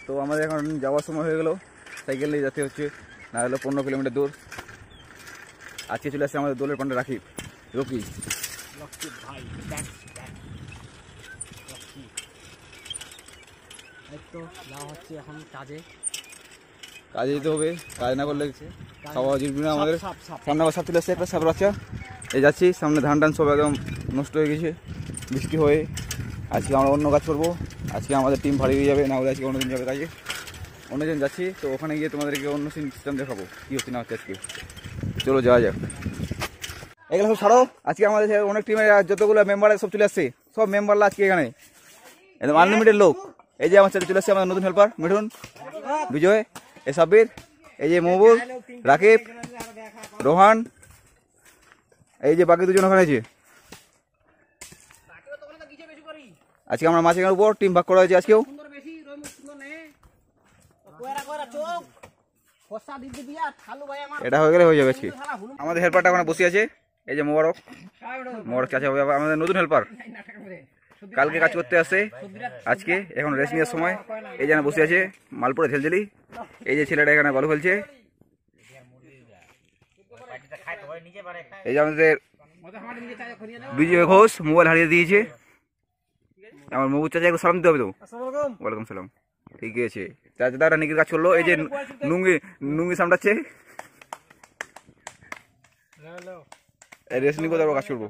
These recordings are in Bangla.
তো আমাদের এখন যাওয়ার সময় হয়ে গেল, সাইকেল নিয়ে যেতে হচ্ছে, না হলো 15 কিলোমিটার দূর। আজকে চলে আসছে আমাদের দোলের পান্ডা রাখি রকি ভাই। তো যাওয়া হচ্ছে এখন কাজে যেতে হবে, কাজ না করলে খাওয়া জিতবি না আমাদের। সামনে আবার সাপ চলে আসছে, একটা সাপের বাচ্চা। এই যাচ্ছি, সামনে ধান টান সব একদম নষ্ট হয়ে গেছে বৃষ্টি হয়ে। আজকে আমরা অন্য কাজ করবো, আজকে আমাদের টিম ভারী হয়ে যাবে, না হলে আজকে অন্যদিন যাবে কাজে। অন্যদিন যাচ্ছি, তো ওখানে গিয়ে তোমাদেরকে অন্য সিস্টেম দেখাবো কী হচ্ছে না হচ্ছে আজকে। চলো যাওয়া যাক। এগুলো সব ছাড়ো, আজকে আমাদের অনেক টিমের যতগুলো মেম্বার সব চলে আসছে, সব মেম্বাররা আজকে এখানে একদম আনলিমিটেড লোক। এই যে আমার সাথে চলে আসছে আমাদের নতুন হেল্পার মিঠুন, বিজয়, এ সাব্বির, এই যে মহবুব, রাকিব, রোহান, এই যে বাকি দুজন ওখানে আছে। আজকে আমরা মাছ এখানের উপর টিম ভাগ করা হয়েছে আজকেও। এটা হয়ে গেলে হয়ে যাবে আজকে। আমাদের হেল্পারটা ওখানে বসে আছে, এই যে মোবারক চাচা হবে আমাদের নতুন হেল্পার। কালকে কাজ করতে আসে, আজকে এখন রেস্ট নেওয়ার সময় এই যে বসে আছে মালপুরে ঝেলঝেলি। এই যে ছেলেটা এখানে ভালো খেলছে। এই যে আমাদের বিজয় ঘোষ মোবাইল হারিয়ে দিয়েছে। আমার মবুর চাচা একটু সালাম দিতে হবে তো। ওয়ালাইকুম সালাম। ঠিক আছে, চাচা দাদা নিকির কাজ করলো। এই যে নুঙ্গি সামটাচ্ছে, রেস্ট নিয়ে কাজ করবো।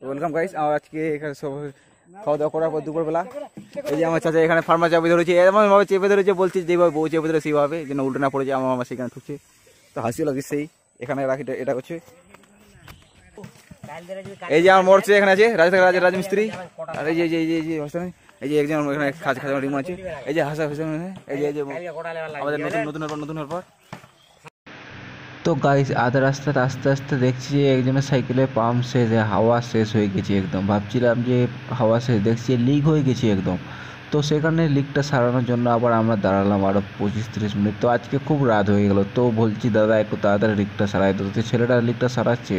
ওয়েলকাম গাইস, আজকে এখানে সব খাওয়া দাওয়া করার পর দুপুরবেলা এই যে আমার চাচা এখানে ফার্মার চাপে ধরেছে, এমনভাবে চেপে ধরেছে, বলছে যেভাবে বউ চেপে ধরে সেইভাবে যেন উল্টো না পড়েছে। আমার মামা সেখানে ঠুকছে, তো হাসিও লাগছে সেই এখানে রাখি এটা করছে। এই যে আমার মরছে এখানে আছে রাজমিস্ত্রি। আর এই যে এই যে একজন এখানে খাজ রিমন আছে। এই যে হাসা হোসেন, এই যে আমাদের নতুন হেল্পার। তো গাইস আধা রাস্তাতে আস্তে আস্তে দেখছি যে একজনের সাইকেলে পাম্প শেষ, হাওয়া শেষ হয়ে গেছে একদম। ভাবছিলাম যে হাওয়া শেষ, দেখছি লিক হয়ে গেছে একদম। তো সেখানে লিকটা সারানোর জন্য আবার আমরা দাঁড়ালাম আরও 25-30 মিনিট। তো আজকে খুব রাত হয়ে গেল, তো বলছি দাদা একটু তাড়াতাড়ি লিকটা সারাই দিতে। ছেলেটা লিকটা সারাচ্ছে।